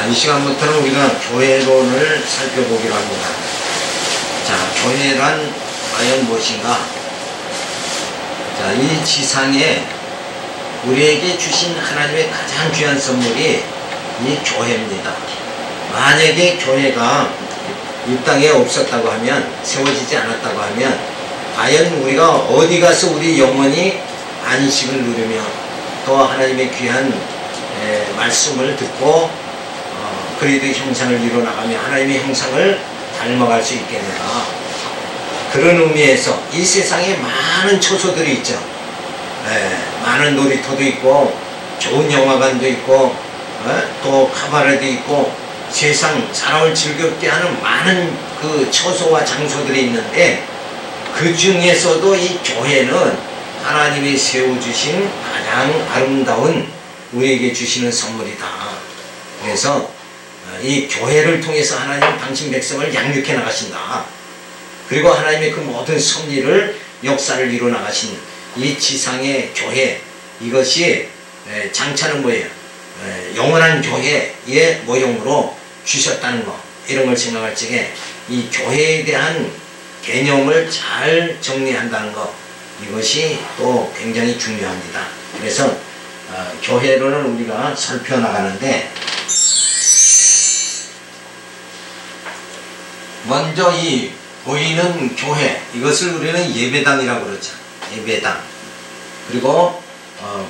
이 시간부터는 우리가 교회론을 살펴보기로 합니다. 자, 교회란 과연 무엇인가? 자, 이 지상에 우리에게 주신 하나님의 가장 귀한 선물이 이 교회입니다. 만약에 교회가 이 땅에 없었다고 하면, 세워지지 않았다고 하면, 과연 우리가 어디 가서 우리 영원히 안식을 누리며 또 하나님의 귀한 말씀을 듣고 그리스도의 형상을 이루어나가며 하나님의 형상을 닮아갈 수 있겠는가? 그런 의미에서 이 세상에 많은 초소들이 있죠. 많은 놀이터도 있고 좋은 영화관도 있고 또 카바레도 있고 세상 사람을 즐겁게 하는 많은 그 처소와 장소들이 있는데, 그 중에서도 이 교회는 하나님이 세워주신 가장 아름다운 우리에게 주시는 선물이다. 그래서 이 교회를 통해서 하나님은 당신 백성을 양육해 나가신다. 그리고 하나님의 그 모든 섭리를, 역사를 이루어 나가신 이 지상의 교회, 이것이 장차는 뭐예요? 영원한 교회의 모형으로 주셨다는 거, 이런 걸 생각할 적에 이 교회에 대한 개념을 잘 정리한다는 것, 이것이 또 굉장히 중요합니다. 그래서 교회로는 우리가 살펴나가는데, 먼저 이 보이는 교회, 이것을 우리는 예배당이라고 그러죠. 예배당. 그리고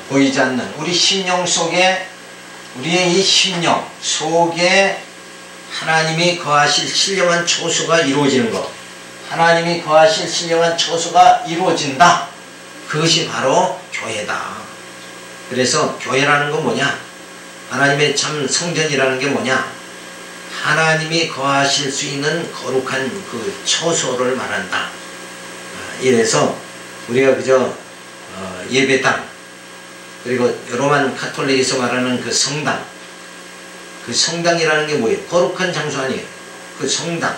보이지 않는 우리 심령 속에, 우리의 이 심령 속에 하나님이 거하실 신령한 초소가 이루어지는 것, 하나님이 거하실 신령한 초소가 이루어진다. 그것이 바로 교회다. 그래서 교회라는 건 뭐냐? 하나님의 참 성전이라는 게 뭐냐? 하나님이 거하실 수 있는 거룩한 그 초소를 말한다. 이래서 우리가 그저 예배당, 그리고 로만 카톨릭에서 말하는 그 성당, 그 성당이라는 게 뭐예요? 거룩한 장소 아니에요? 그 성당.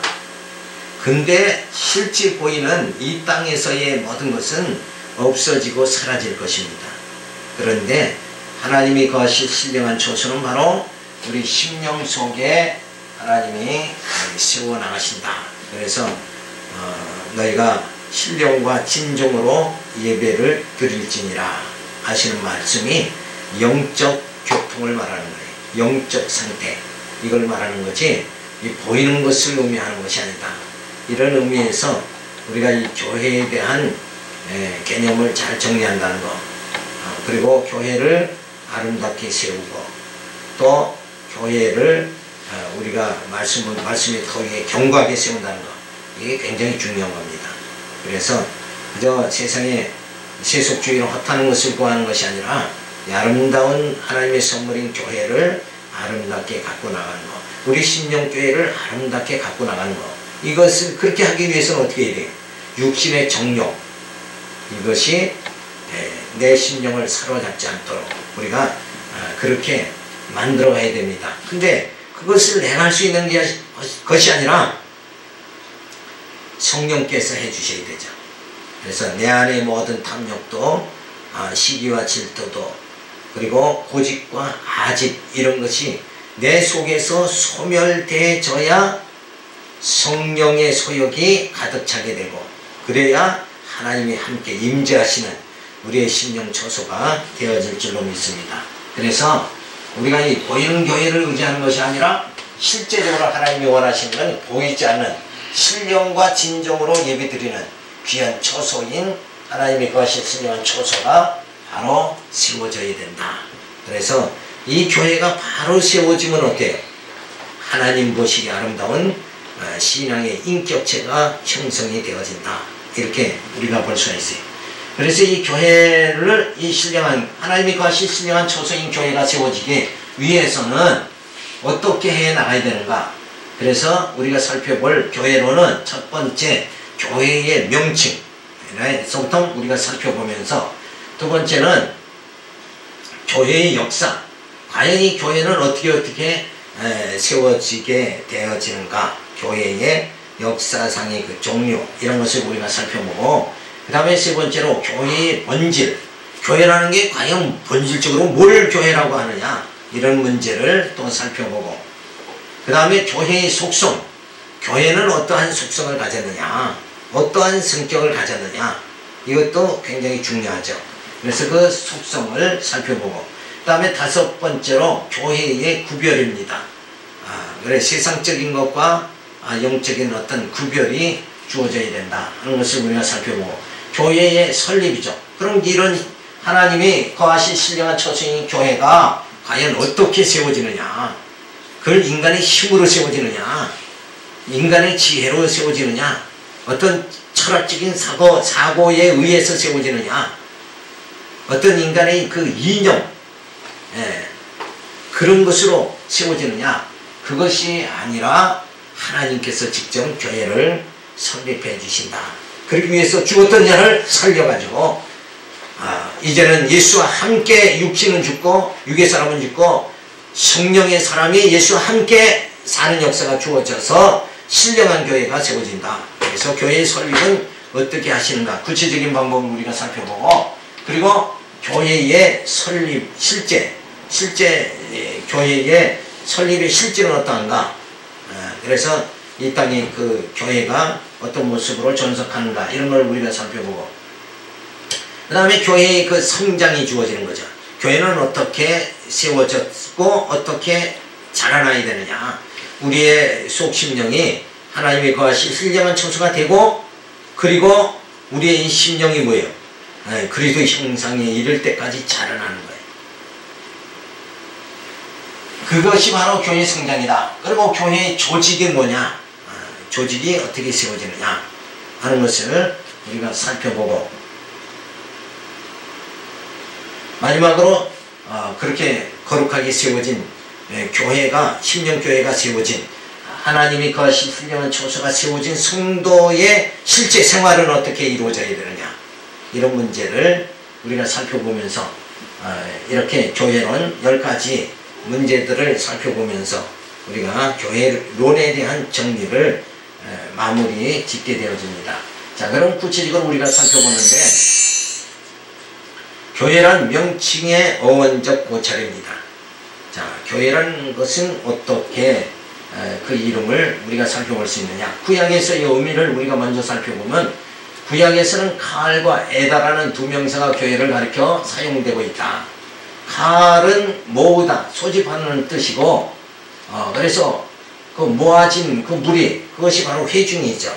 근데 실제 보이는 이 땅에서의 모든 것은 없어지고 사라질 것입니다. 그런데 하나님이 거하실 신령한 초소는 바로 우리 심령 속에 하나님이 세워나가신다. 그래서 너희가 신령과 진정으로 예배를 드릴지니라 하시는 말씀이 영적 교통을 말하는 거예요. 영적 상태, 이걸 말하는 거지 이 보이는 것을 의미하는 것이 아니다. 이런 의미에서 우리가 이 교회에 대한 개념을 잘 정리한다는 것, 그리고 교회를 아름답게 세우고 또 교회를 우리가 말씀의 터 위에 견고하게 세운다는 것, 이게 굉장히 중요한 겁니다. 그래서 그저 세상에 세속주의로 헛하는 것을 구하는 것이 아니라 이 아름다운 하나님의 선물인 교회를 아름답게 갖고 나가는 것, 우리 심령교회를 아름답게 갖고 나가는 것, 이것을 그렇게 하기 위해서는 어떻게 해야 돼요? 육신의 정욕, 이것이 내 심령을 사로잡지 않도록 우리가 그렇게 만들어 가야 됩니다. 근데 그것을 행할 수 있는 것이 아니라 성령께서 해주셔야 되죠. 그래서 내 안의 모든 탐욕도, 시기와 질투도, 그리고 고집과 아집, 이런 것이 내 속에서 소멸되어져야 성령의 소욕이 가득 차게 되고, 그래야 하나님이 함께 임재하시는 우리의 심령 초소가 되어질 줄로 믿습니다. 그래서 우리가 이 보이는 교회를 의지하는 것이 아니라 실제적으로 하나님이 원하시는 건 보이지 않는 신령과 진정으로 예배드리는 귀한 초소인 하나님이 거하실 신령한 초소가 바로 세워져야 된다. 그래서 이 교회가 바로 세워지면 어때요? 하나님 보시기 아름다운 신앙의 인격체가 형성이 되어진다. 이렇게 우리가 볼 수가 있어요. 그래서 이 교회를, 이 신령한 하나님이 거하실 신령한 초소인 교회가 세워지기 위해서는 어떻게 해 나가야 되는가? 그래서 우리가 살펴볼 교회로는 첫 번째 교회의 명칭에서부터 우리가 살펴보면서, 두 번째는 교회의 역사, 과연 이 교회는 어떻게 세워지게 되어지는가, 교회의 역사상의 그 종류, 이런 것을 우리가 살펴보고, 그 다음에 세 번째로 교회의 본질, 교회라는 게 과연 본질적으로 뭘 교회라고 하느냐, 이런 문제를 또 살펴보고, 그 다음에 교회의 속성, 교회는 어떠한 속성을 가졌느냐, 어떠한 성격을 가졌느냐, 이것도 굉장히 중요하죠. 그래서 그 속성을 살펴보고, 그 다음에 다섯 번째로 교회의 구별입니다. 그래 세상적인 것과 영적인 어떤 구별이 주어져야 된다 하는 것을 우리가 살펴보고, 교회의 설립이죠. 그럼 이런 하나님이 거하신 신령한 처소인 교회가 과연 어떻게 세워지느냐, 그걸 인간의 힘으로 세워지느냐, 인간의 지혜로 세워지느냐, 어떤 철학적인 사고에 의해서 세워지느냐, 어떤 인간의 그 이념, 그런 것으로 세워지느냐, 그것이 아니라 하나님께서 직접 교회를 설립해 주신다. 그러기 위해서 죽었던 자를 살려가지고 이제는 예수와 함께 육신은 죽고 육의 사람은 죽고 성령의 사람이 예수와 함께 사는 역사가 주어져서 신령한 교회가 세워진다. 그래서 교회의 설립은 어떻게 하시는가, 구체적인 방법을 우리가 살펴보고, 그리고 교회의 설립 실제 교회의 설립의 실질은 어떠한가, 그래서 이 땅에 그 교회가 어떤 모습으로 전석하는가, 이런 걸 우리가 살펴보고, 그 다음에 교회의 그 성장이 주어지는 거죠. 교회는 어떻게 세워졌고 어떻게 자라나야 되느냐, 우리의 속심령이 하나님의 거하신 신령한 처소가 되고, 그리고 우리의 이 심령이 뭐예요? 그리스도의 형상에 이를 때까지 자라나는 거예요. 그것이 바로 교회의 성장이다. 그리고 교회의 조직이 뭐냐, 조직이 어떻게 세워지느냐 하는 것을 우리가 살펴보고, 마지막으로 그렇게 거룩하게 세워진 교회가, 심령교회가 세워진, 하나님이 거하신 훌륭한 처소가 세워진 성도의 실제 생활은 어떻게 이루어져야 되느냐, 이런 문제를 우리가 살펴보면서 이렇게 교회론 10가지 문제들을 살펴보면서 우리가 교회론에 대한 정리를 마무리 짓게 되어집니다. 자, 그럼 구체적으로 우리가 살펴보는데, 교회란 명칭의 어원적 고찰입니다. 자, 교회라는 것은 어떻게 그 이름을 우리가 살펴볼 수 있느냐. 구약에서의 의미를 우리가 먼저 살펴보면, 구약에서는 칼과 에다라는 두 명사가 교회를 가리켜 사용되고 있다. 칼은 모으다, 소집하는 뜻이고, 그래서 그 모아진 그 무리, 그것이 바로 회중이죠.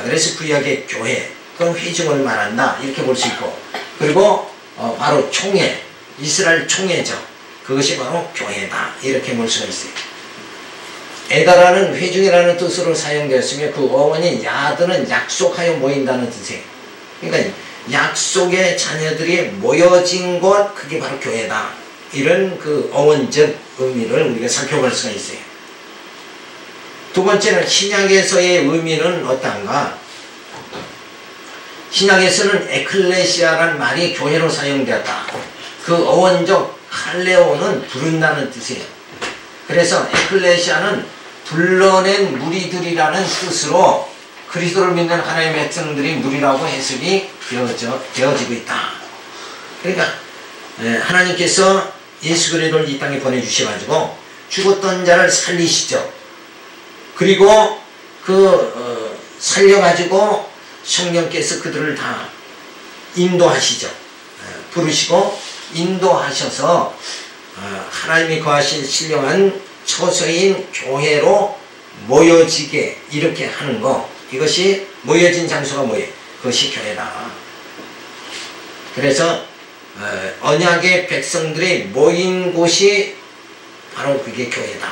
그래서 구약의 교회, 그건 회중을 말한다, 이렇게 볼 수 있고, 그리고 바로 총회, 이스라엘 총회죠. 그것이 바로 교회다, 이렇게 볼 수가 있어요. 에다라는 회중이라는 뜻으로 사용되었으며, 그 어원이 야드는 약속하여 모인다는 뜻이에요. 그러니까 약속의 자녀들이 모여진 곳, 그게 바로 교회다, 이런 그 어원적 의미를 우리가 살펴볼 수가 있어요. 두 번째는 신약에서의 의미는 어떤가. 신약에서는 에클레시아라는 말이 교회로 사용되었다. 그 어원적 칼레오는 부른다는 뜻이에요. 그래서 에클레시아는 불러낸 무리들이라는 뜻으로 그리스도를 믿는 하나님의 백성들이 무리라고 해석이 되어지고 있다. 그러니까 하나님께서 예수 그리스도를 이 땅에 보내주셔가지고 죽었던 자를 살리시죠. 그리고 살려가지고 성령께서 그들을 다 인도하시죠. 부르시고 인도하셔서 하나님이 거하신 신령한 처소인 교회로 모여지게 이렇게 하는 거, 이것이 모여진 장소가 뭐예요? 그것이 교회다. 그래서 언약의 백성들이 모인 곳이 바로 그게 교회다.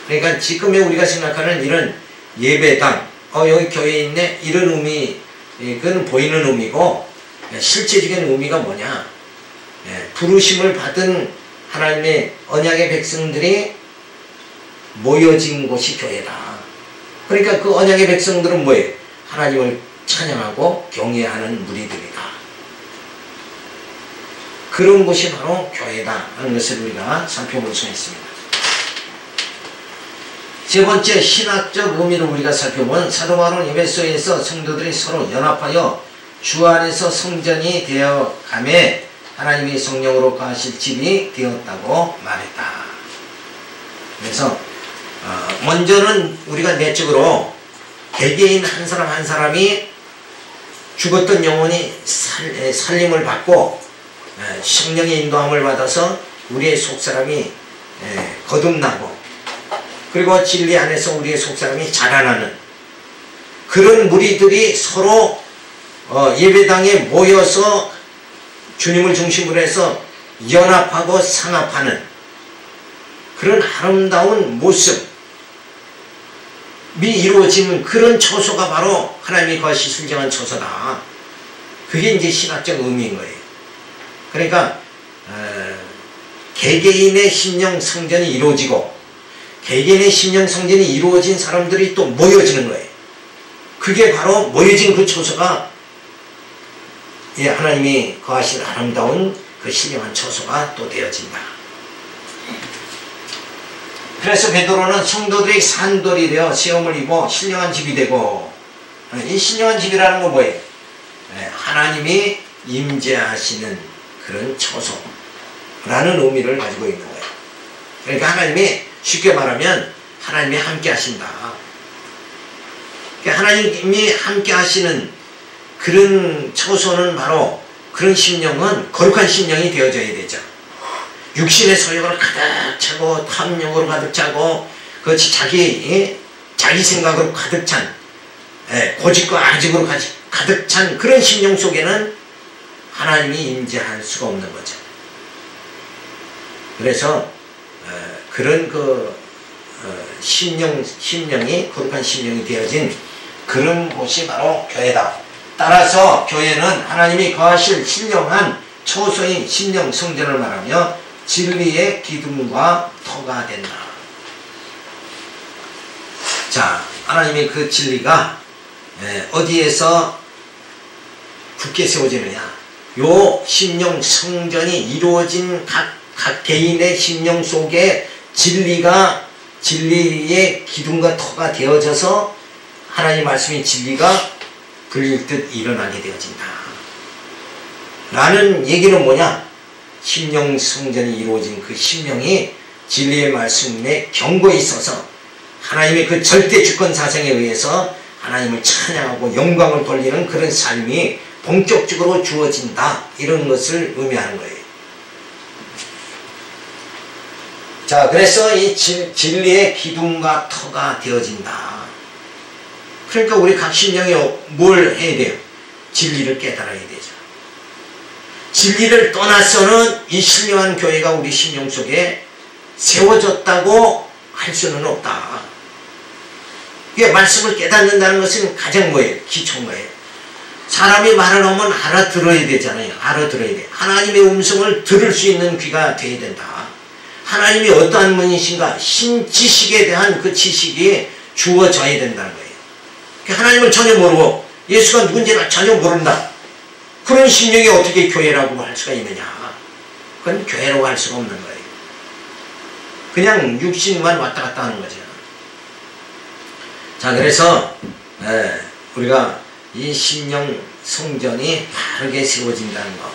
그러니까 지금의 우리가 생각하는 이런 예배당, 여기 교회에 있네, 이런 의미, 그건 보이는 의미고, 실제적인 의미가 뭐냐, 부르심을 받은 하나님의 언약의 백성들이 모여진 곳이 교회다. 그러니까 그 언약의 백성들은 뭐예요? 하나님을 찬양하고 경외하는 무리들이다. 그런 곳이 바로 교회다 하는 것을 우리가 살펴볼 수 있습니다. 세 번째, 신학적 의미를 우리가 살펴보면, 사도 바울은 에베소에서 성도들이 서로 연합하여 주 안에서 성전이 되어 가매 하나님의 성령으로 거하실 집이 되었다고 말했다. 그래서 먼저는 우리가 내적으로 개개인 한 사람 한 사람이 죽었던 영혼이 살림을 받고 성령의 인도함을 받아서 우리의 속사람이 거듭나고, 그리고 진리 안에서 우리의 속사람이 자라나는 그런 무리들이 서로 예배당에 모여서 주님을 중심으로 해서 연합하고 상합하는 그런 아름다운 모습이 이루어지는 그런 처소가 바로 하나님이 거하시 순정한 처소다. 그게 이제 신학적 의미인 거예요. 그러니까 개개인의 심령 성전이 이루어지고 개개인의 심령 성전이 이루어진 사람들이 또 모여지는 거예요. 그게 바로 모여진 그 처소가 하나님이 거하신 아름다운 그 신령한 처소가 또 되어진다. 그래서 베드로는 성도들이 산돌이 되어 세움을 입어 신령한 집이 되고, 이 신령한 집이라는 건 뭐예요? 하나님이 임재하시는 그런 처소라는 의미를 가지고 있는 거예요. 그러니까 하나님이, 쉽게 말하면 하나님이 함께 하신다. 그러니까 하나님이 함께 하시는 그런 처소는 바로, 그런 심령은 거룩한 심령이 되어져야 되죠. 육신의 소욕을 가득 차고 탐욕으로 가득 차고 자기 생각으로 가득 찬, 고집과 아집으로 가득 찬 그런 심령 속에는 하나님이 임재할 수가 없는 거죠. 그래서 그런 심령이 거룩한 심령이 되어진 그런 곳이 바로 교회다. 따라서 교회는 하나님이 거하실 신령한 처소인 신령 성전을 말하며 진리의 기둥과 터가 된다. 자, 하나님의 그 진리가 어디에서 굳게 세워지느냐? 요 심령 성전이 이루어진 각 개인의 심령 속에 진리의 기둥과 터가 되어져서 하나님 말씀의 진리가 불일듯 일어나게 되어진다. 라는 얘기는 뭐냐? 심령 성전이 이루어진 그 심령이 진리의 말씀에 경고에 있어서 하나님의 그 절대 주권 사상에 의해서 하나님을 찬양하고 영광을 돌리는 그런 삶이 본격적으로 주어진다. 이런 것을 의미하는 거예요. 자, 그래서 이 진리의 기둥과 터가 되어진다. 그러니까 우리 각 심령이 뭘 해야 돼요? 진리를 깨달아야 되죠. 진리를 떠나서는 이 신령한 교회가 우리 심령 속에 세워졌다고 할 수는 없다. 이게 말씀을 깨닫는다는 것은 가장 뭐예요? 기초인 거예요. 사람이 말을 하면 알아들어야 되잖아요. 알아들어야 돼. 하나님의 음성을 들을 수 있는 귀가 돼야 된다. 하나님이 어떠한 분이신가? 신지식에 대한 그 지식이 주어져야 된다는 거예요. 하나님을 전혀 모르고 예수가 누군지를 전혀 모른다. 그런 심령이 어떻게 교회라고 할 수가 있느냐? 그건 교회라고 할 수가 없는 거예요. 그냥 육신만 왔다 갔다 하는 거죠. 자, 그래서 우리가 이 심령 성전이 바르게 세워진다는 것,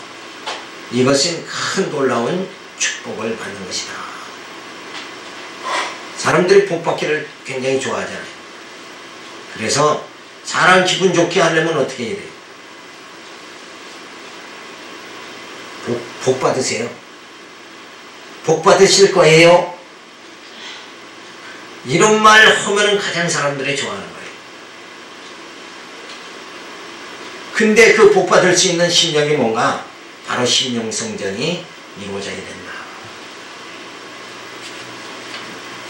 이것은 큰 놀라운 축복을 받는 것이다. 사람들이 복받기를 굉장히 좋아하잖아요. 그래서 사람 기분 좋게 하려면 어떻게 해야 돼요? 복 받으세요. 복 받으실 거예요. 이런 말 하면은 가장 사람들이 좋아하는 거예요. 근데 그 복 받을 수 있는 심령이 뭔가? 바로 심령 성전이 이루어져야 된다.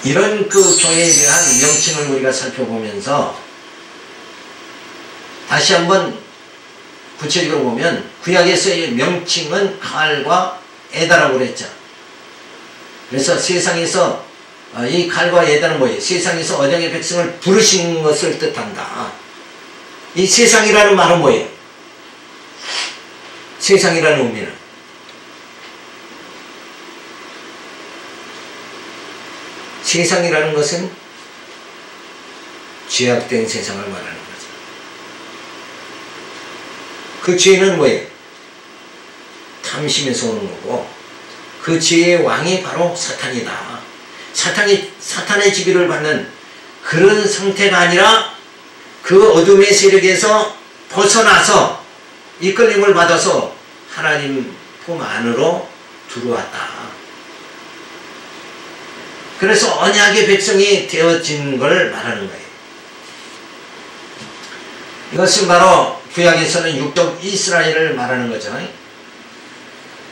이런 그 교회에 대한 명칭을 우리가 살펴보면서 다시 한번 구체적으로 보면 구약에서의 명칭은 칼과 에다라고 그랬죠. 그래서 세상에서 이 칼과 에다는 뭐예요? 세상에서 어정의 백성을 부르신 것을 뜻한다. 이 세상이라는 말은 뭐예요? 세상이라는 의미는 세상이라는 것은 죄악된 세상을 말하는 거죠. 그 죄는 뭐예요? 탐심에서 오는 거고, 그 죄의 왕이 바로 사탄이다. 사탄의 지배를 받는 그런 상태가 아니라 그 어둠의 세력에서 벗어나서 이끌림을 받아서 하나님 품 안으로 들어왔다. 그래서 언약의 백성이 되어진 걸 말하는 거예요. 이것은 바로 구약에서는 육적 이스라엘을 말하는 거잖아요.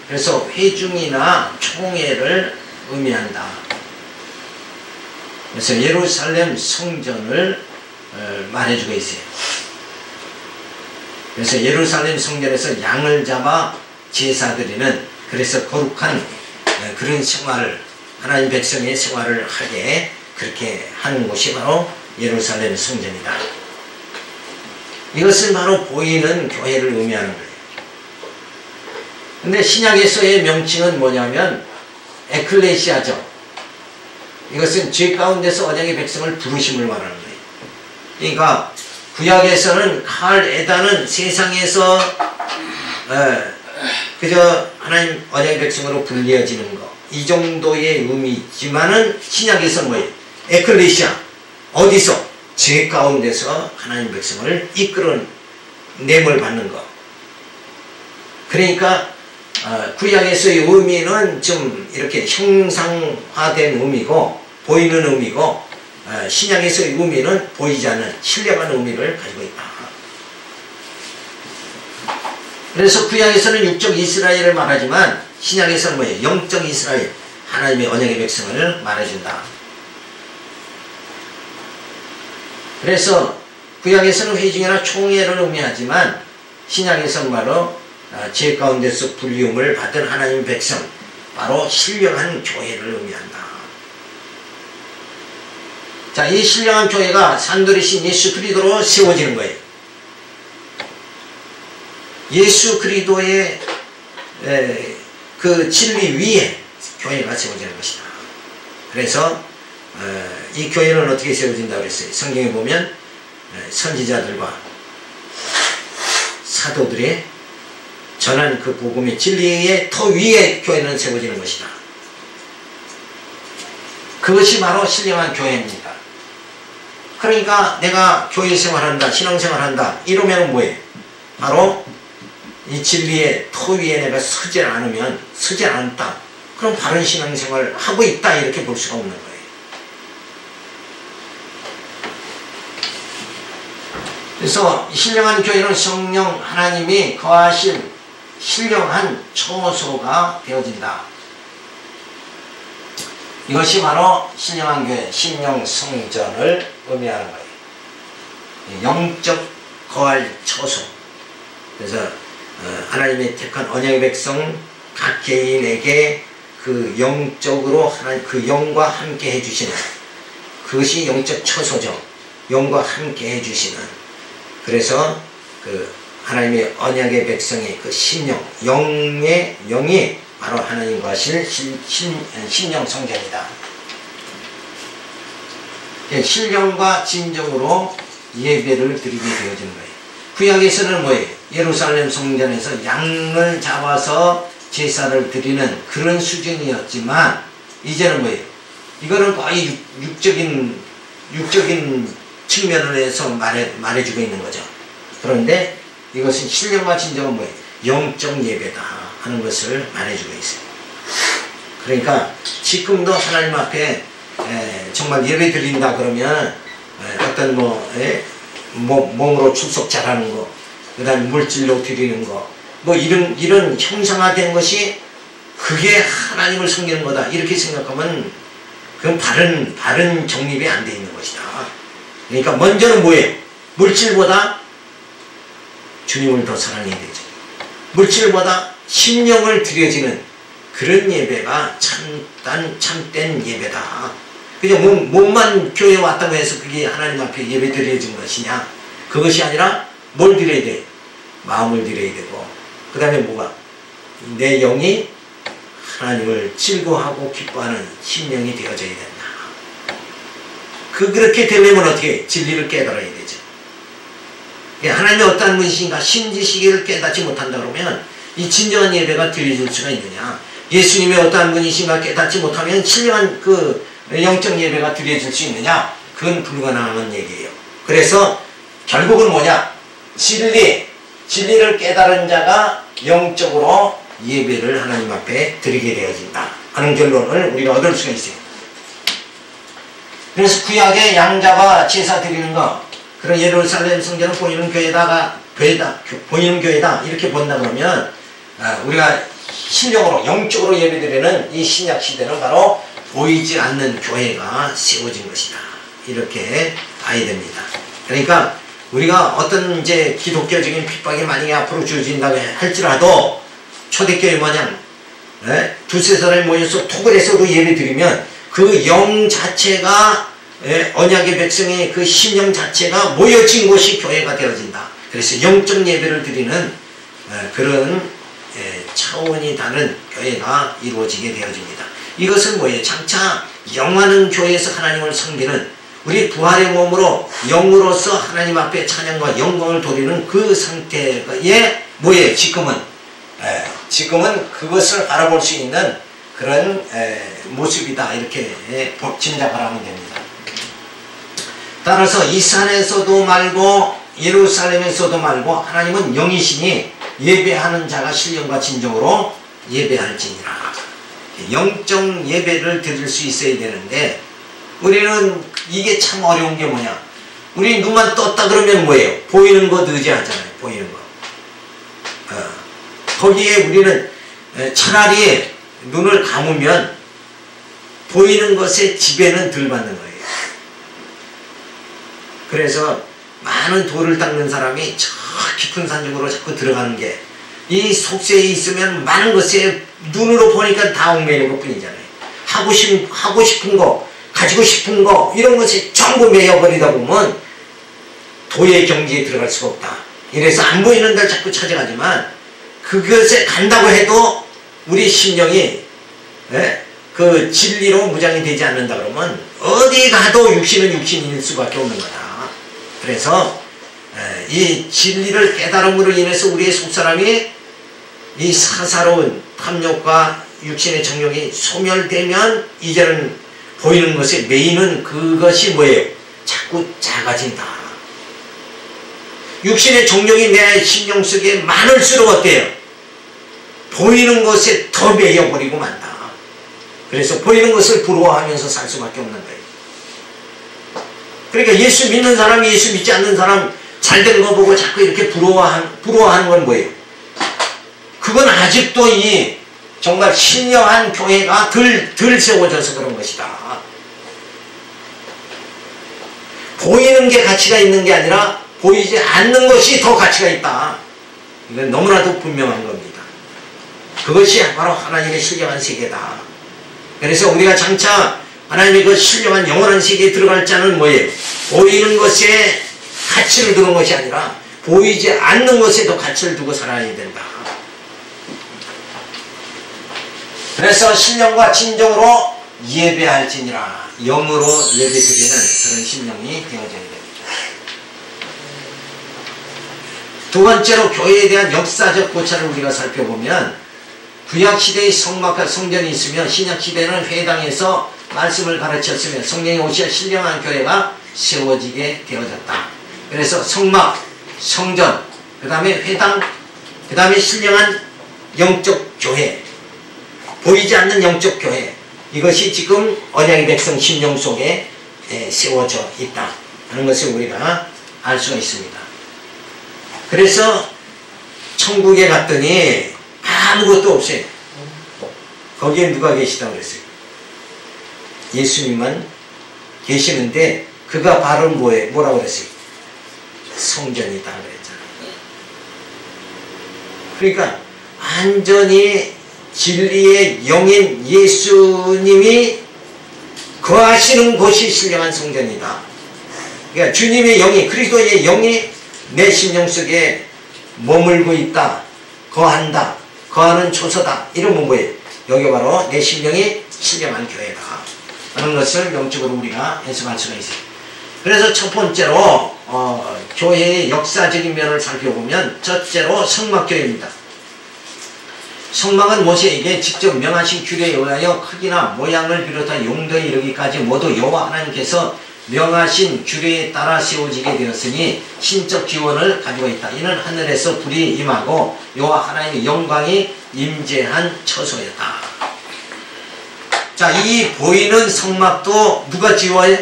그래서 회중이나 총회를 의미한다. 그래서 예루살렘 성전을 말해주고 있어요. 그래서 예루살렘 성전에서 양을 잡아 제사 드리는, 그래서 거룩한 그런 생활을, 하나님 백성의 생활을 하게 그렇게 하는 곳이 바로 예루살렘 성전이다. 이것은 바로 보이는 교회를 의미하는 거예요. 근데 신약에서의 명칭은 뭐냐면 에클레시아죠. 이것은 죄 가운데서 언약의 백성을 부르심을 말하는 거예요. 그러니까 구약에서는 칼 에다는 세상에서 그저 하나님 언약의 백성으로 불리어지는 거, 이 정도의 의미지만은 신약에서는 뭐예요? 에클레시아, 어디서? 죄 가운데서 하나님 백성을 이끌어냄을 받는 것. 그러니까 구약에서의 의미는 좀 이렇게 형상화된 의미고 보이는 의미고, 신약에서의 의미는 보이지 않는 신령한 의미를 가지고 있다. 그래서 구약에서는 육적 이스라엘을 말하지만 신약에서는 뭐예요? 영적 이스라엘, 하나님의 언약의 백성을 말해준다. 그래서 구약에서는 회중이나 총회를 의미하지만 신약에서는 바로 죄 가운데서 불리움을 받은 하나님의 백성, 바로 신령한 교회를 의미한다. 자, 이 신령한 교회가 산돌이신 예수 그리스도로 세워지는 거예요. 예수 그리스도의 그 진리 위에 교회가 세워지는 것이다. 그래서 이 교회는 어떻게 세워진다고 그랬어요? 성경에 보면 선지자들과 사도들의 전한 그 복음의 진리의 터 위에 교회는 세워지는 것이다. 그것이 바로 신령한 교회입니다. 그러니까 내가 교회 생활한다, 신앙생활한다 이러면 뭐예요? 바로 이 진리의 터 위에 내가 서지 않았다. 그럼 바른 신앙생활을 하고 있다, 이렇게 볼 수가 없는 거예요. 그래서 신령한 교회는 성령 하나님이 거하실 신령한 처소가 되어진다. 이것이 바로 신령한 교회, 신령 성전을 의미하는 거예요. 영적 거할 처소. 그래서 하나님의 택한 언약의 백성 각 개인에게 그 영적으로 하나님 그 영과 함께 해주시는, 그것이 영적 처소죠. 영과 함께 해주시는. 그래서 그 하나님의 언약의 백성의 그 신령, 영이 바로 하나님과 신령 성전이다. 신령과 진정으로 예배를 드리게 되어진 거예요. 구약에서는 뭐예요? 예루살렘 성전에서 양을 잡아서 제사를 드리는 그런 수준이었지만, 이제는 뭐예요? 이거는 거의 육적인 측면을 해서 말해주고 있는 거죠. 그런데 이것은 신령과 진정은 뭐예요? 영적 예배다 하는 것을 말해주고 있어요. 그러니까 지금도 하나님 앞에 정말 예배 드린다 그러면 어떤 몸으로 출석 잘하는 거, 그 다음에 물질로 드리는 거, 뭐 이런 형상화된 것이 그게 하나님을 섬기는 거다, 이렇게 생각하면 그건 바른 정립이 안 돼 있는 것이다. 그러니까 먼저는 뭐예요? 물질보다 주님을 더 사랑해야 되죠. 물질보다 심령을 드려지는 그런 예배가 참된 예배다. 그냥 몸만 교회에 왔다고 해서 그게 하나님 앞에 예배 드려진 것이냐? 그것이 아니라 뭘 드려야 돼? 마음을 드려야 되고, 그 다음에 뭐가? 내 영이 하나님을 즐거워하고 기뻐하는 심령이 되어져야 된다. 그렇게 되려면 어떻게? 진리를 깨달아야 되죠. 하나님이 어떠한 분이신가 신지시기를 깨닫지 못한다 그러면 이 진정한 예배가 드려질 수가 있느냐? 예수님이 어떠한 분이신가 깨닫지 못하면 신령한 그 영적 예배가 드려질 수 있느냐? 그건 불가능한 얘기예요. 그래서 결국은 뭐냐? 진리를 깨달은 자가 영적으로 예배를 하나님 앞에 드리게 되어진다 하는 결론을 우리가 얻을 수가 있어요. 그래서 구약의 양자가 제사 드리는 거, 그런 예루살렘 성전은 보이는 교회다 이렇게 본다 그러면 우리가 신령으로 영적으로 예배드리는 이 신약 시대는 바로 보이지 않는 교회가 세워진 것이다 이렇게 봐야 됩니다. 그러니까 우리가 어떤 이제 기독교적인 핍박이 만약에 앞으로 주어진다고 할지라도 초대교회 마냥 두세 사람이 모여서 톡을 해서도 예배 드리면 그 영 자체가 언약의 백성의 그 신령 자체가 모여진 곳이 교회가 되어진다. 그래서 영적 예배를 드리는 그런 차원이 다른 교회가 이루어지게 되어집니다. 이것은 뭐예요? 장차 영하는 교회에서 하나님을 섬기는 우리 부활의 몸으로 영으로서 하나님 앞에 찬양과 영광을 돌리는 그 상태에 뭐예요? 지금은 그것을 바라볼 수 있는 그런 모습이다 이렇게 짐작하라면 됩니다. 따라서 이 산에서도 말고 예루살렘에서도 말고 하나님은 영이시니 예배하는 자가 신령과 진정으로 예배할지니라. 영적 예배를 드릴 수 있어야 되는데 우리는 이게 참 어려운 게 뭐냐? 우리 눈만 떴다 그러면 뭐예요? 보이는 것 의지하잖아요. 보이는 것. 거기에 우리는 차라리 눈을 감으면 보이는 것의 지배는 덜 받는 거예요. 그래서 많은 돌을 닦는 사람이 저 깊은 산중으로 자꾸 들어가는 게 이 속세에 있으면 많은 것에 눈으로 보니까 다 얽매이는 것 뿐이잖아요. 하고 싶은 거, 가지고 싶은 거 이런 것에 전부 매여버리다 보면 도의 경지에 들어갈 수가 없다. 이래서 안 보이는 데를 자꾸 찾아가지만 그것에 간다고 해도 우리 심령이 그 진리로 무장이 되지 않는다 그러면 어디 가도 육신은 육신일 수밖에 없는 거다. 그래서 이 진리를 깨달음으로 인해서 우리의 속사람이 이 사사로운 탐욕과 육신의 정욕이 소멸되면 이제는 보이는 것에 매이는 그것이 뭐예요? 자꾸 작아진다. 육신의 정욕이 내 심령 속에 많을수록 어때요? 보이는 것에 더 매여버리고 만다. 그래서 보이는 것을 부러워하면서 살 수밖에 없는 거예요. 그러니까 예수 믿는 사람이 예수 믿지 않는 사람 잘된 거 보고 자꾸 이렇게 부러워하는 건 뭐예요? 그건 아직도 이 정말 신령한 교회가 덜 세워져서 그런 것이다. 보이는 게 가치가 있는 게 아니라 보이지 않는 것이 더 가치가 있다. 이건 너무나도 분명한 겁니다. 그것이 바로 하나님의 신령한 세계다. 그래서 우리가 장차 하나님의 그 신령한 영원한 세계에 들어갈 자는 뭐예요? 보이는 것에 가치를 두는 것이 아니라 보이지 않는 것에도 가치를 두고 살아야 된다. 그래서 신령과 진정으로 예배할지니라. 영으로 예배드리는 그런 신령이 되어져야 됩니다. 두 번째로 교회에 대한 역사적 고찰을 우리가 살펴보면 구약시대의 성전이 있으며 신약시대는 회당에서 말씀을 가르쳤으며 성령이 오시어 신령한 교회가 세워지게 되어졌다. 그래서 성막, 성전, 그 다음에 회당, 그 다음에 신령한 영적 교회, 보이지 않는 영적 교회, 이것이 지금 언약의 백성 심령 속에 세워져 있다 하는 것을 우리가 알 수가 있습니다. 그래서 천국에 갔더니 아무것도 없어요. 거기에 누가 계시다고 그랬어요? 예수님만 계시는데 그가 바로 뭐라고 그랬어요? 성전이다 그랬잖아요. 그러니까 완전히 진리의 영인 예수님이 거하시는 곳이 신령한 성전이다. 그러니까 주님의 영이, 그리스도의 영이 내 심령 속에 머물고 있다, 거한다, 거하는 초소다. 이러면 뭐예요? 여기 바로 내 심령이 신령한 교회다 하는 것을 영적으로 우리가 해석할 수가 있어요. 그래서 첫 번째로 교회의 역사적인 면을 살펴보면 첫째로 성막교회입니다. 성막은 모세에게 직접 명하신 규례에 의하여 크기나 모양을 비롯한 용도에 이르기까지 모두 여호와 하나님께서 명하신 규례에 따라 세워지게 되었으니 신적 기원을 가지고 있다. 이는 하늘에서 불이 임하고 여호와 하나님의 영광이 임재한 처소였다. 자, 이 보이는 성막도 누가 지어요?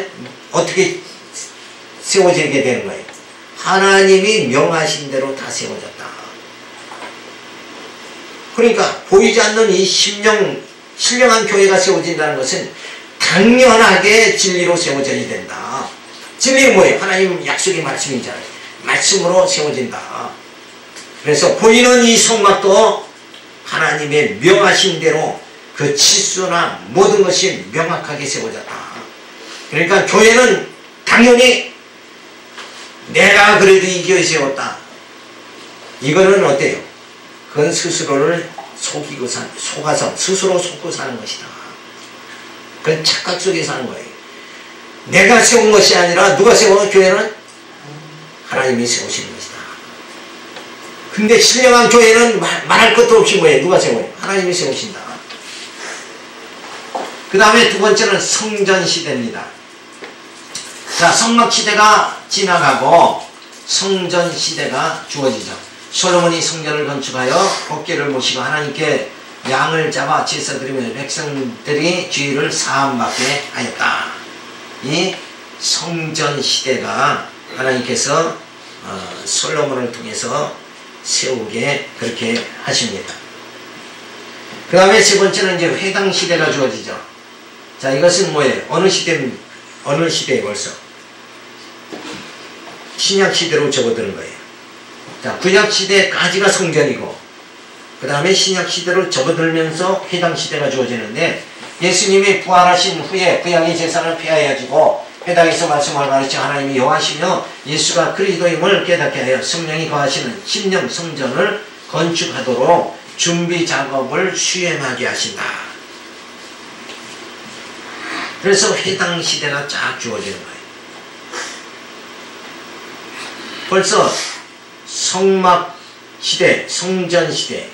어떻게 세워지게 되는 거예요? 하나님이 명하신 대로 다 세워졌다. 그러니까 보이지 않는 이 신령한 교회가 세워진다는 것은 당연하게 진리로 세워져야 된다. 진리는 뭐예요? 하나님 약속의 말씀이잖아요. 말씀으로 세워진다. 그래서 보이는 이 성막도 하나님의 명하신 대로 그 치수나 모든 것이 명확하게 세워졌다. 그러니까 교회는 당연히 내가 그래도 이 교회 세웠다. 이거는 어때요? 그건 스스로를 속아서 스스로 속고 사는 것이다. 그건 착각 속에 사는 거예요. 내가 세운 것이 아니라 누가 세워? 교회는 하나님이 세우시는 것이다. 근데 신령한 교회는 말할 것도 없이 뭐예요? 누가 세워요? 하나님이 세우신다. 그 다음에 두 번째는 성전시대입니다. 자, 성막시대가 지나가고 성전시대가 주어지죠. 솔로몬이 성전을 건축하여 법궤를 모시고 하나님께 양을 잡아 제사 드리며 백성들이 죄를 사함받게 하였다. 이 성전시대가 하나님께서 솔로몬을 통해서 세우게 그렇게 하십니다. 그 다음에 세 번째는 이제 회당시대가 주어지죠. 자, 이것은 뭐예요? 어느 시대에 벌써? 신약시대로 접어드는 거예요. 자, 구약시대까지가 성전이고, 그 다음에 신약시대로 접어들면서 회당시대가 주어지는데, 예수님이 부활하신 후에 구약의 제사를 폐하여지고, 회당에서 말씀을 가르쳐 하나님이 여호와시며 예수가 그리스도임을 깨닫게 하여 성령이 거하시는 신령 성전을 건축하도록 준비 작업을 수행하게 하신다. 그래서 회당 시대가 쫙 주어지는 거예요. 벌써 성막 시대, 성전 시대,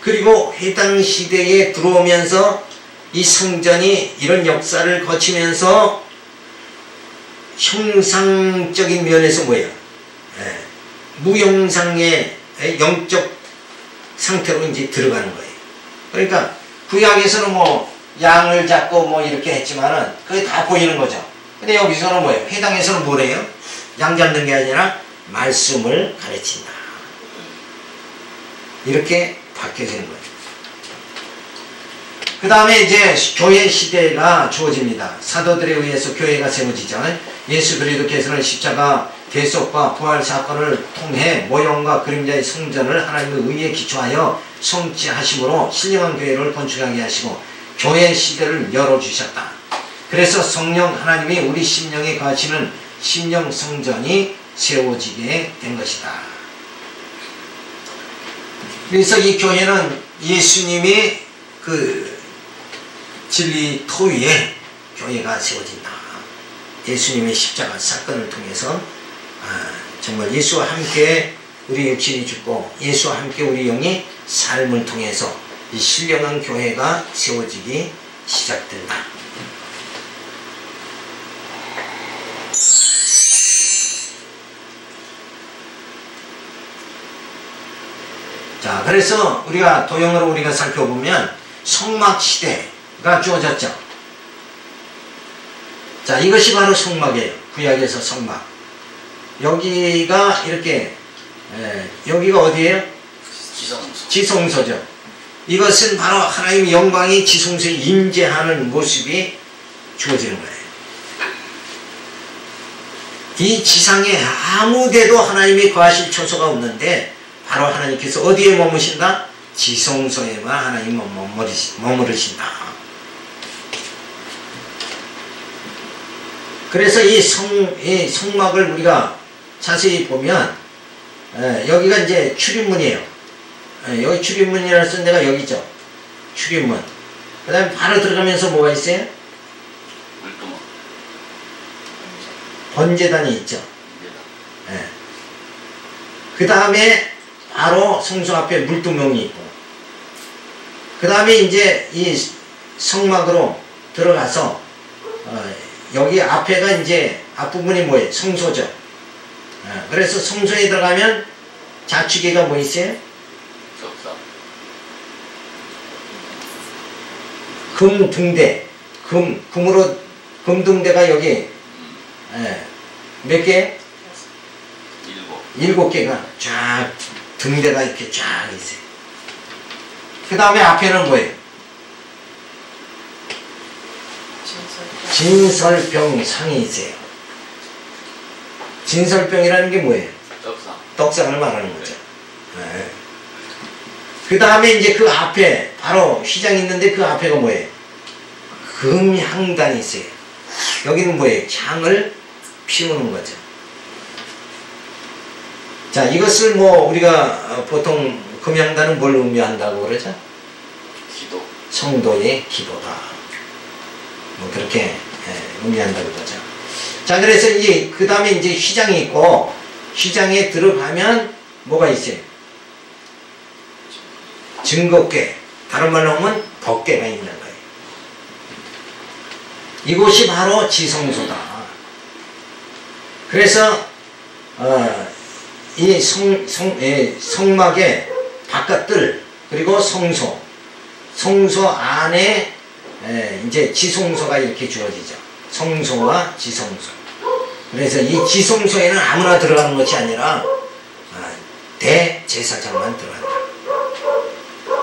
그리고 회당 시대에 들어오면서 이 성전이 이런 역사를 거치면서 형상적인 면에서 뭐예요? 무형상의 영적 상태로 이제 들어가는 거예요. 그러니까 구약에서는 뭐 양을 잡고 뭐 이렇게 했지만은 그게 다 보이는 거죠. 근데 여기서는 뭐예요? 회당에서는 뭐래요? 양 잡는 게 아니라 말씀을 가르친다. 이렇게 바뀌어지는 거예요. 그 다음에 이제 교회 시대가 주어집니다. 사도들에 의해서 교회가 세워지죠. 예수 그리스도께서는 십자가 대속과 부활 사건을 통해 모형과 그림자의 성전을 하나님의 의에 기초하여 성취하심으로 신령한 교회를 건축하게 하시고 교회 시대를 열어주셨다. 그래서 성령 하나님이 우리 심령에 거하시는 심령 성전이 세워지게 된 것이다. 그래서 이 교회는 예수님이 그 진리 토위에 교회가 세워진다. 예수님의 십자가 사건을 통해서 정말 예수와 함께 우리 육신이 죽고 예수와 함께 우리 영이 삶을 통해서 이 신령한 교회가 세워지기 시작된다. 자, 그래서 우리가 도형으로 우리가 살펴보면 성막 시대가 주어졌죠. 자, 이것이 바로 성막이에요. 구약에서 성막. 여기가 이렇게 여기가 어디예요? 지성소죠. 이것은 바로 하나님의 영광이 지성소에 임재하는 모습이 주어지는 거예요. 이 지상에 아무 데도 하나님이 거하실 처소가 없는데 바로 하나님께서 어디에 머무신다? 지성소에만 하나님 머무르신다. 그래서 이 성막을 우리가 자세히 보면 여기가 이제 출입문이에요. 여기 출입문이라는 쓴 데가 여기죠. 출입문. 그 다음에 바로 들어가면서 뭐가 있어요? 번제단이 있죠. 그 다음에 바로 성소 앞에 물두멍이 있고, 그 다음에 이제 이 성막으로 들어가서 여기 앞에가 이제 앞부분이 뭐예요? 성소죠. 그래서 성소에 들어가면 좌측에가 뭐 있어요? 금등대. 금등대가 여기 몇 개? 7개가 쫙 등대가 이렇게 쫙 있어요. 그 다음에 앞에는 뭐예요? 진설병상이 있어요. 진설병이라는 게 뭐예요? 떡상을 말하는 거죠. 네. 그 다음에 이제 그 앞에 바로 휘장이 있는데 그 앞에가 뭐예요? 금향단이 있어요. 여기는 뭐예요? 향을 피우는 거죠. 자, 이것을 뭐 우리가 보통 금향단은 뭘 의미한다고 그러죠? 기도. 성도의 기도다. 뭐 그렇게 의미한다고 그러죠. 자, 그래서 이제 그 다음에 이제 휘장이 있고, 휘장에 들어가면 뭐가 있어요? 증거궤, 다른 말로 하면 법궤가 있는 거예요. 이곳이 바로 지성소다. 그래서 이 성막의 바깥들, 그리고 성소 안에 이제 지성소가 이렇게 주어지죠. 성소와 지성소. 그래서 이 지성소에는 아무나 들어가는 것이 아니라 대제사장만 들어간다.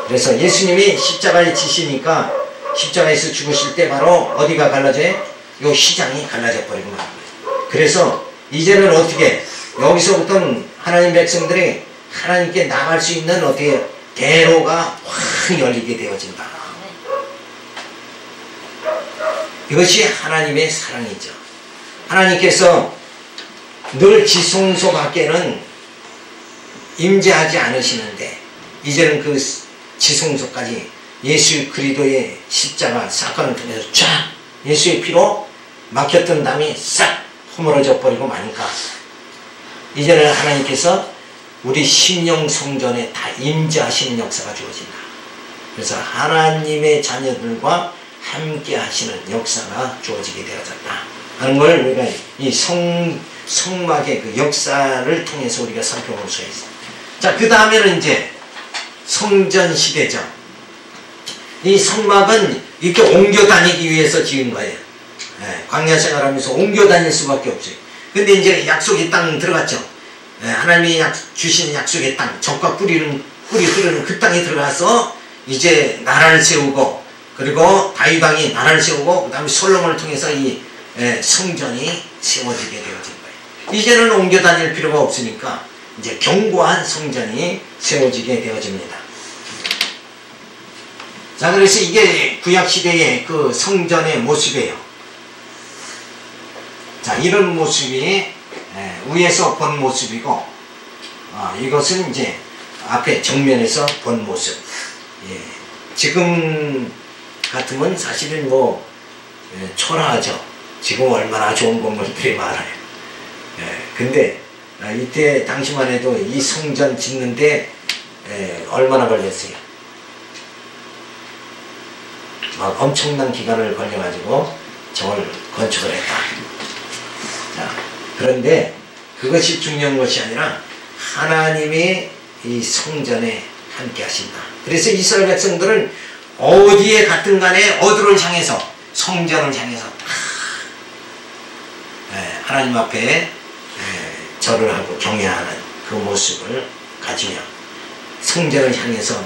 그래서 예수님이 십자가에 지시니까 십자가에서 죽으실 때 바로 어디가 갈라져요? 이 휘장이 갈라져 버리고 만 거예요. 그래서 이제는 어떻게 여기서부터는 하나님 백성들이 하나님께 나갈 수 있는 어떻게 대로가 확 열리게 되어진다. 이것이 하나님의 사랑이죠. 하나님께서 늘 지성소 밖에는 임재하지 않으시는데 이제는 그 지성소까지 예수 그리스도의 십자가 사건을 통해서 쫙 예수의 피로 막혔던 담이 싹 허물어져 버리고 마니까 이제는 하나님께서 우리 심령 성전에 다 임재하시는 역사가 주어진다. 그래서 하나님의 자녀들과 함께 하시는 역사가 주어지게 되어졌다 하는 걸 우리가 이 성막의 그 역사를 통해서 우리가 살펴볼 수 있어요. 자, 그 다음에는 이제 성전 시대죠. 이 성막은 이렇게 옮겨 다니기 위해서 지은 거예요. 광야 생활하면서 옮겨 다닐 수밖에 없어요. 근데 이제 약속의 땅 들어갔죠. 하나님이 주신 약속의 땅, 적과 뿌리 흐르는 그 땅에 들어가서 이제 나라를 세우고, 그리고 다윗 왕이 나라를 세우고, 그 다음에 솔로몬을 통해서 이 성전이 세워지게 되어진 거예요. 이제는 옮겨 다닐 필요가 없으니까 이제 견고한 성전이 세워지게 되어집니다. 자, 그래서 이게 구약시대의 그 성전의 모습이에요. 자, 이런 모습이 위에서 본 모습이고, 이것은 이제 앞에 정면에서 본 모습. 지금 같으면 사실은 뭐 초라하죠. 지금 얼마나 좋은 건물들이 많아요. 근데 이때 당시만 해도 이 성전 짓는데 얼마나 걸렸어요? 막 엄청난 기간을 걸려가지고 저걸 건축을 했다. 자, 그런데 그것이 중요한 것이 아니라 하나님이 이 성전에 함께 하신다. 그래서 이스라엘 백성들은 어디에 갔든 간에 어디를 향해서 성전을 향해서 하나님 앞에 절을 하고 경외하는 그 모습을 가지며 성전을 향해서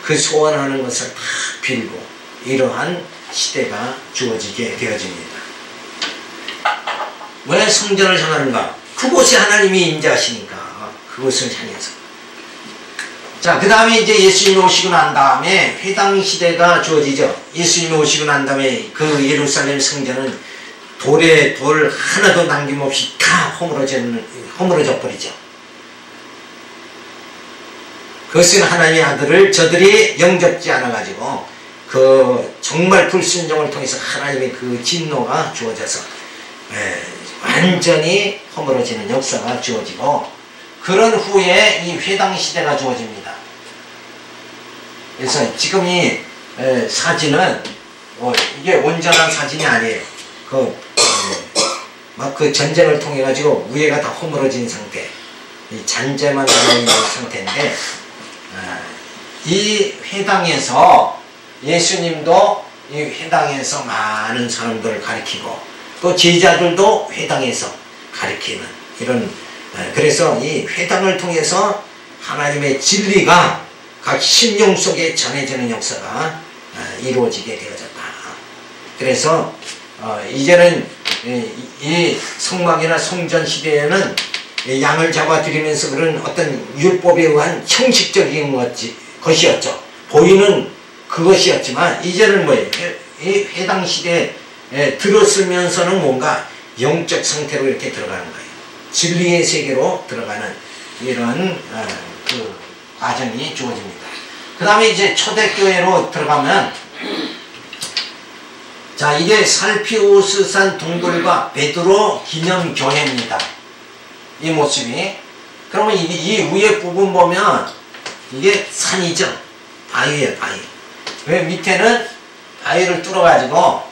그 소원하는 것을 다 빌고 이러한 시대가 주어지게 되어집니다. 왜 성전을 향하는가? 그곳에 하나님이 임재하시니까 그곳을 향해서. 자, 그 다음에 이제 예수님이 오시고 난 다음에 회당 시대가 주어지죠. 예수님이 오시고 난 다음에 그 예루살렘 성전은 돌 하나도 남김없이 다 허물어져 버리죠. 그것은 하나님의 아들을 저들이 영접지 않아가지고 그 정말 불순종을 통해서 하나님의 그 진노가 주어져서 완전히 허물어지는 역사가 주어지고, 그런 후에 이 회당 시대가 주어집니다. 그래서 지금 이 사진은 이게 온전한 사진이 아니에요. 막 그 전쟁을 통해 가지고 위에가 다 허물어진 상태, 이 잔재만 남아있는 상태인데, 이 회당에서 예수님도 이 회당에서 많은 사람들을 가리키고 또 제자들도 회당에서 가리키는 이런, 그래서 이 회당을 통해서 하나님의 진리가 각 심령 속에 전해지는 역사가 이루어지게 되어졌다. 그래서 이제는 이 성막이나 성전 시대에는 양을 잡아 드리면서 그런 어떤 율법에 의한 형식적인 것이었죠. 보이는 그것이었지만 이제는 뭐예요? 이 회당 시대에 들었으면서는 뭔가 영적 상태로 이렇게 들어가는 거예요. 진리의 세계로 들어가는 이런 그 과정이 주어집니다. 그 다음에 이제 초대교회로 들어가면, 자, 이게 살피우스산 동굴과 베드로 기념교회입니다. 이 모습이. 그러면 이 위에 부분 보면 이게 산이죠. 바위예요, 바위. 왜 밑에는 바위를 뚫어가지고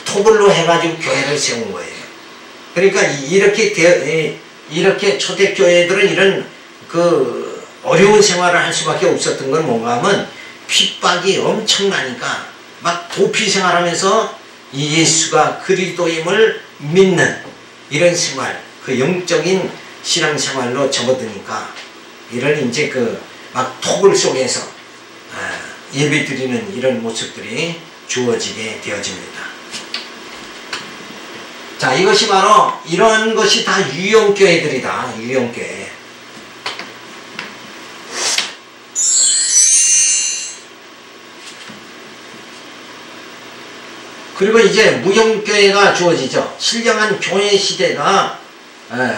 토굴로 해가지고 교회를 세운 거예요. 그러니까 이렇게 초대교회들은 이런 그 어려운 생활을 할 수밖에 없었던 건 뭔가 하면 핍박이 엄청나니까 막 도피 생활하면서 이 예수가 그리스도임을 믿는 이런 생활, 그 영적인 신앙생활로 접어드니까 이런 이제 그 막 토굴 속에서 예배 드리는 이런 모습들이 주어지게 되어집니다. 자, 이것이 바로 이런 것이 다 유형교회들이다. 유형교회. 그리고 이제 무형교회가 주어지죠. 신령한 교회 시대가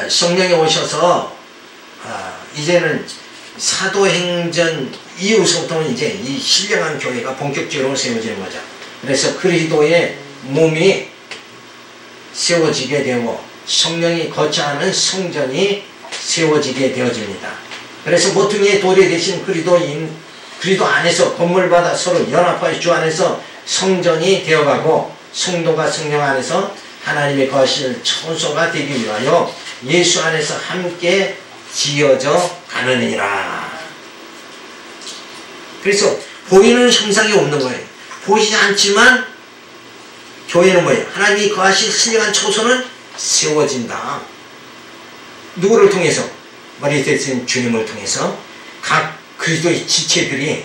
성령이 오셔서 이제는 사도행전 이후부터는 이제 이 신령한 교회가 본격적으로 세워지는 거죠. 그래서 그리스도의 몸이 세워지게 되고 성령이 거처하는 성전이 세워지게 되어집니다. 그래서 모퉁이의 돌이 되신 그리스도 안에서 건물마다 서로 연합하여 주 안에서 성전이 되어가고 성도가 성령 안에서 하나님의 거실 처소가 되기 위하여 예수 안에서 함께 지어져 가느니라. 그래서 보이는 형상이 없는 거예요. 보이지 않지만 교회는 뭐예요? 하나님이 거하실 신령한 처소는 세워진다. 누구를 통해서? 머리 대신 주님을 통해서 각 그리스도의 지체들이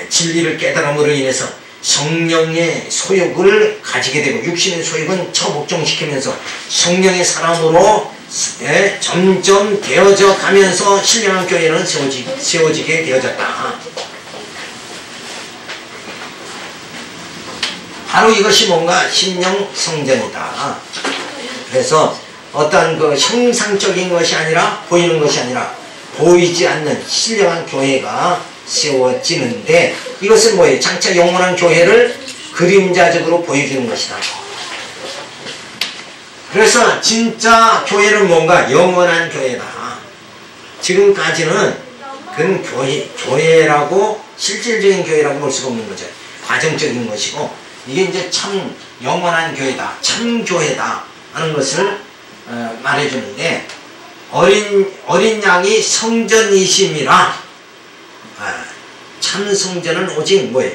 진리를 깨달음으로 인해서 성령의 소욕을 가지게 되고, 육신의 소욕은 처복종시키면서 성령의 사람으로 점점 되어져 가면서 신령한 교회는 세워지게 되어졌다. 바로 이것이 뭔가 신령 성전이다. 그래서 어떤 그 형상적인 것이 아니라, 보이는 것이 아니라 보이지 않는 신령한 교회가 세워지는데, 이것은 뭐예요? 장차 영원한 교회를 그림자적으로 보여주는 것이다. 그래서 진짜 교회는 뭔가 영원한 교회다. 지금까지는 그건 교회라고 실질적인 교회라고 볼 수가 없는 거죠. 과정적인 것이고, 이게 이제 참 영원한 교회다, 참 교회다 하는 것을 말해주는데, 어린 양이 성전이심이라, 참 성전은 오직 뭐예요?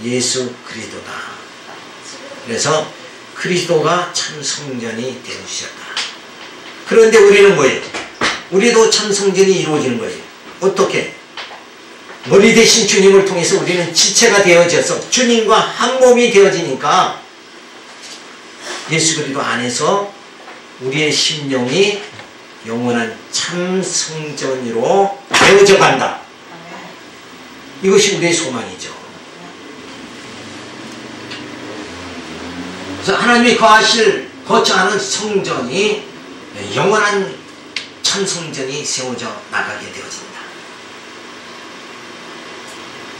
예수 그리스도다. 그래서 그리스도가 참 성전이 되어주셨다. 그런데 우리는 뭐예요? 우리도 참 성전이 이루어지는 거예요. 어떻게? 머리 대신 주님을 통해서 우리는 지체가 되어져서 주님과 한 몸이 되어지니까 예수 그리스도 안에서 우리의 심령이 영원한 참 성전으로 되어져 간다. 이것이 우리의 소망이죠. 그래서 하나님이 거처하는 성전이 영원한 참 성전이 세워져 나가게 되어진다.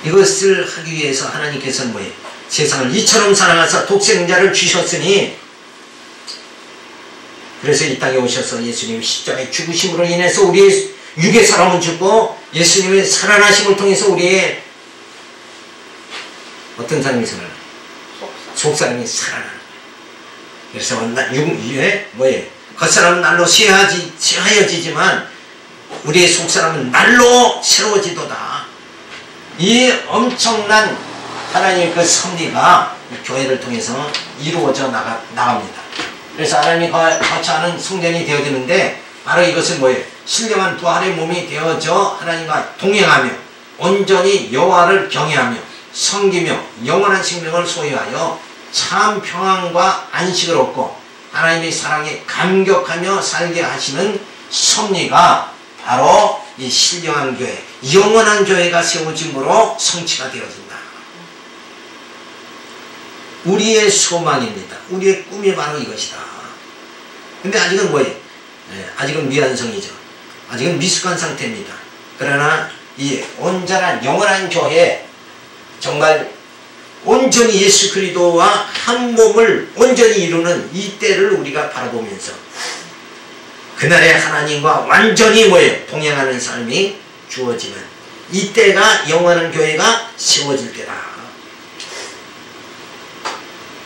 이것을 하기 위해서 하나님께서는 뭐예요? 세상을 이처럼 사랑하사 독생자를 주셨으니, 그래서 이 땅에 오셔서 예수님이 십자가의 죽으심으로 인해서 우리의 육의 사람은 죽고 예수님의 살아나심을 통해서 우리의 어떤 사람이 살아나? 속사람이 살아나는 거예요. 그래서 겉사람은 날로 쇠하여지지만 우리의 속사람은 날로 새로워지도다. 이 엄청난 하나님의 그 섭리가 교회를 통해서 이루어져 나갑니다. 그래서 하나님이 거처하는 성전이 되어지는데 바로 이것은 뭐예요? 신령한 부활의 몸이 되어져 하나님과 동행하며 온전히 여호와를 경외하며 섬기며 영원한 생명을 소유하여 참 평안과 안식을 얻고 하나님의 사랑에 감격하며 살게 하시는 섭리가 바로 이 신령한 교회, 영원한 교회가 세워짐으로 성취가 되어진다. 우리의 소망입니다. 우리의 꿈이 바로 이것이다. 근데 아직은 뭐예요? 아직은 미완성이죠. 아직은 미숙한 상태입니다. 그러나 이 온전한 영원한 교회, 정말 온전히 예수 그리스도와 한 몸을 온전히 이루는 이 때를 우리가 바라보면서 그날의 하나님과 완전히 뭐예요? 동행하는 삶이 주어지는 이 때가 영원한 교회가 세워질 때다.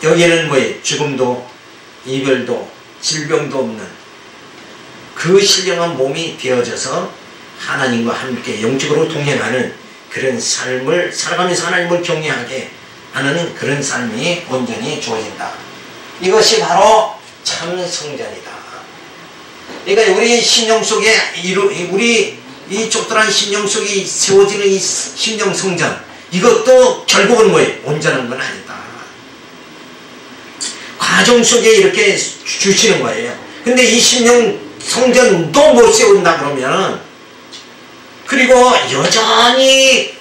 여기에는 뭐예요? 죽음도 이별도 질병도 없는 그 신령한 몸이 되어져서 하나님과 함께 영적으로 동행하는 그런 삶을 살아가면서 하나님을 경외하게 하는 그런 삶이 온전히 주어진다. 이것이 바로 참 성전이다. 그러니까 우리 심령 속에 우리 이 좁다란 심령 속에 세워지는 이 심령 성전, 이것도 결국은 뭐예요? 온전한 건 아니다. 과정 속에 이렇게 주시는 거예요. 근데 이 심령 성전도 못 세운다 그러면, 그리고 여전히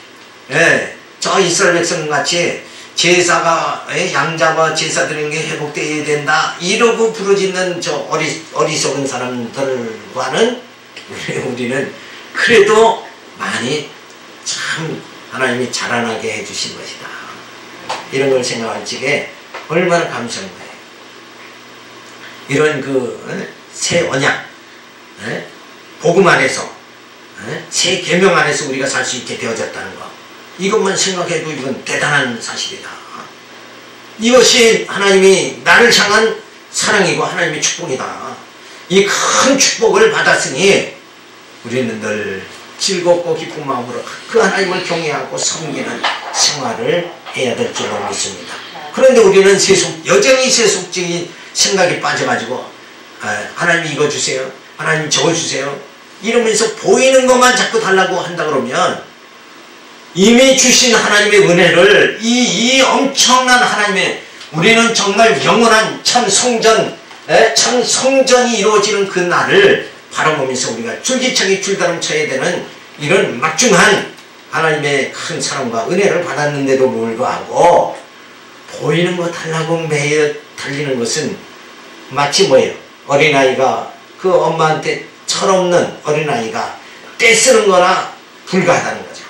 저 이스라엘 백성 같이 제사가 양자와 제사 드리는 게 회복되어야 된다 이러고 부르짖는 저 어리석은 사람들과는 우리는 그래도 많이 참 하나님이 자라나게 해주신 것이다. 이런 걸 생각할 적에 얼마나 감사한 거예요. 이런 그 새 언약, 복음 안에서, 새 계명 안에서 우리가 살 수 있게 되어졌다는 거, 이것만 생각해도 이건 대단한 사실이다. 이것이 하나님이 나를 향한 사랑이고 하나님의 축복이다. 이 큰 축복을 받았으니 우리는 늘 즐겁고 기쁜 마음으로 그 하나님을 경외하고 섬기는 생활을 해야 될 줄로 믿습니다. 그런데 우리는 여전히 세속적인 생각이 빠져가지고 하나님 이거 주세요, 하나님 저거 주세요 이러면서 보이는 것만 자꾸 달라고 한다 그러면 이미 주신 하나님의 은혜를 이 엄청난 하나님의, 우리는 정말 영원한 참 성전, 참 성전이 이루어지는 그 날을 바라보면서 우리가 줄기차게 줄다름 쳐야 되는 이런 막중한 하나님의 큰 사랑과 은혜를 받았는데도 불구하고 보이는 거 달라고 매여 달리는 것은 마치 뭐예요? 어린아이가 그 엄마한테 철없는 어린아이가 떼쓰는 거나 불과하다는 거죠.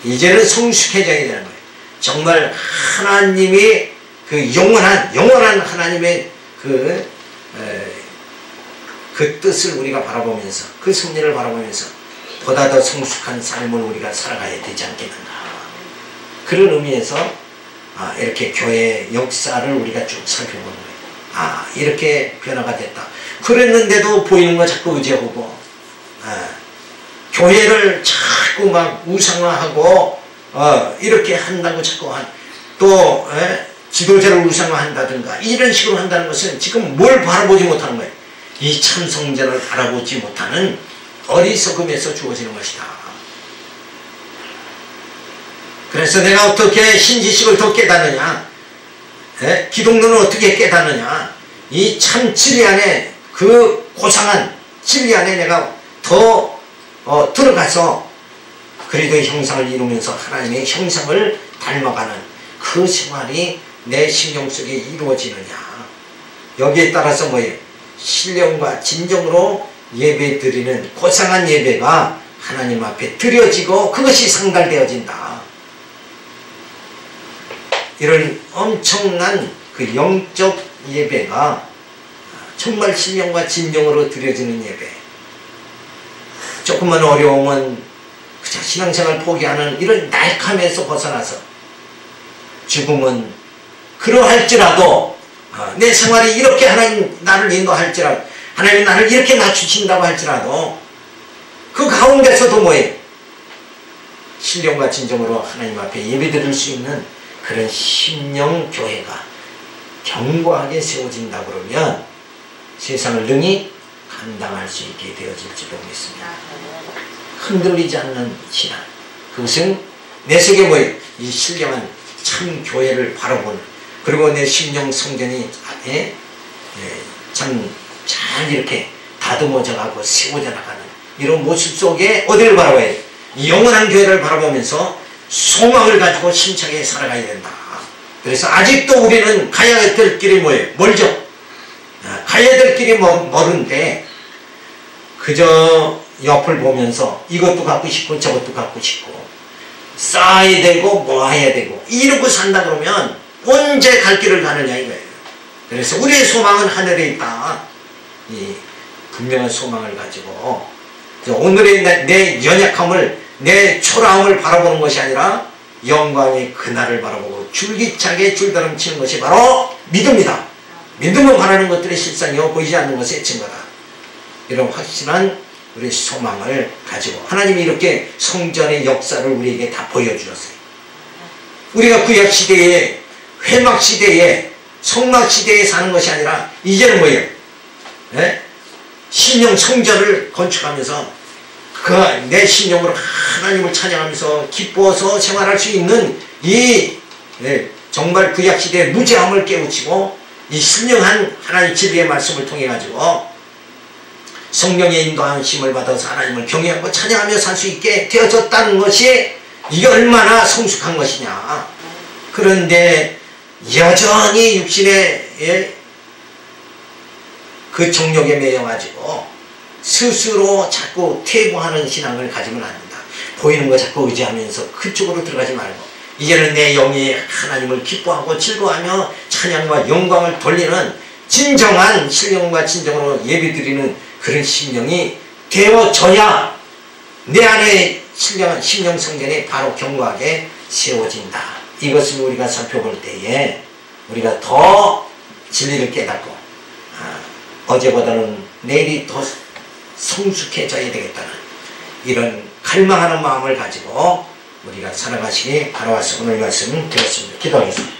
이제는 성숙해져야 되는 거예요. 정말 하나님이 그 영원한 하나님의 그 뜻을 우리가 바라보면서, 그 섭리를 바라보면서 보다 더 성숙한 삶을 우리가 살아가야 되지 않겠는가. 그런 의미에서 이렇게 교회 역사를 우리가 쭉 살펴보는 거예요. 이렇게 변화가 됐다. 그랬는데도 보이는 거 자꾸 의지하고, 교회를 자꾸 막 우상화하고, 이렇게 한다고 자꾸 또 지도자를 우상화한다든가 이런 식으로 한다는 것은 지금 뭘 바라보지 못하는 거예요. 이 참 성전을 바라보지 못하는 어리석음에서 주어지는 것이다. 그래서 내가 어떻게 신지식을 더 깨닫느냐, 기독론을 어떻게 깨닫느냐, 이 참 진리 안에, 그 고상한 진리 안에 내가 더 들어가서 그리스도의 형상을 이루면서 하나님의 형상을 닮아가는 그 생활이 내 심령 속에 이루어지느냐. 여기에 따라서 뭐예요? 신령과 진정으로 예배 드리는 고상한 예배가 하나님 앞에 드려지고 그것이 상달되어진다. 이런 엄청난 그 영적 예배가 정말 신령과 진정으로 드려지는 예배. 조금만 어려우면 그저 신앙생활 포기하는 이런 날캄에서 벗어나서, 죽음은 그러할지라도 내 생활이 이렇게 하나님 나를 인도할지라도, 하나님 나를 이렇게 낮추신다고 할지라도 그 가운데서도 뭐예요? 신령과 진정으로 하나님 앞에 예배드릴 수 있는 그런 심령교회가 견고하게 세워진다 그러면 세상을 능히 감당할 수 있게 되어질지도 믿습니다. 흔들리지 않는 신앙, 그것은 내 속에 뭐예요? 이 신령한 참 교회를 바라보는, 그리고 내 심령 성전이 참 잘 이렇게 다듬어져 가고 세워져 나가는 이런 모습 속에 어디를 바라봐야 돼? 영원한 교회를 바라보면서 소망을 가지고 힘차게 살아가야 된다. 그래서 아직도 우리는 가야 될 길이 뭐예요? 멀죠? 가야 될 길이 멀은데 그저 옆을 보면서 이것도 갖고 싶고 저것도 갖고 싶고 쌓아야 되고 모아야 되고 이러고 산다 그러면 언제 갈 길을 가느냐 이거예요. 그래서 우리의 소망은 하늘에 있다. 이 분명한 소망을 가지고 오늘의 내 연약함을, 내 초라함을 바라보는 것이 아니라 영광의 그날을 바라보고 줄기차게 줄다름 치는 것이 바로 믿음이다. 믿음을 바라는 것들의 실상이요 보이지 않는 것의 증거다. 이런 확실한 우리 소망을 가지고 하나님이 이렇게 성전의 역사를 우리에게 다 보여주셨어요. 우리가 구약시대에, 회막시대에, 성막시대에 사는 것이 아니라 이제는 뭐예요? 신령 성전을 건축하면서 그 내 신령으로 하나님을 찬양하면서 기뻐서 생활할 수 있는 이 정말 구약시대의 무죄함을 깨우치고 이 신령한 하나님 진리의 말씀을 통해 가지고 성령의 인도하심을 받아서 하나님을 경외하고 찬양하며 살 수 있게 되어졌다는 것이 이게 얼마나 성숙한 것이냐. 그런데 여전히 육신의 그 정욕에 매여가지고 스스로 자꾸 퇴보하는 신앙을 가지면 안 된다. 보이는 거 자꾸 의지하면서 그쪽으로 들어가지 말고 이제는 내 영이 하나님을 기뻐하고 즐거워하며 찬양과 영광을 돌리는 진정한 신령과 진정으로 예배드리는 그런 심령이 되어져야 내 안에 신령한 심령 성전이 바로 견고하게 세워진다. 이것을 우리가 살펴볼 때에 우리가 더 진리를 깨닫고 어제보다는 내일이 더 성숙해져야 되겠다는 이런 갈망하는 마음을 가지고 우리가 살아가시기 바라와서 오늘 말씀을 드렸습니다. 기도하겠습니다.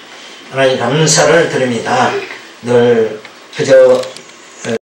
하나님 감사를 드립니다. 늘 그저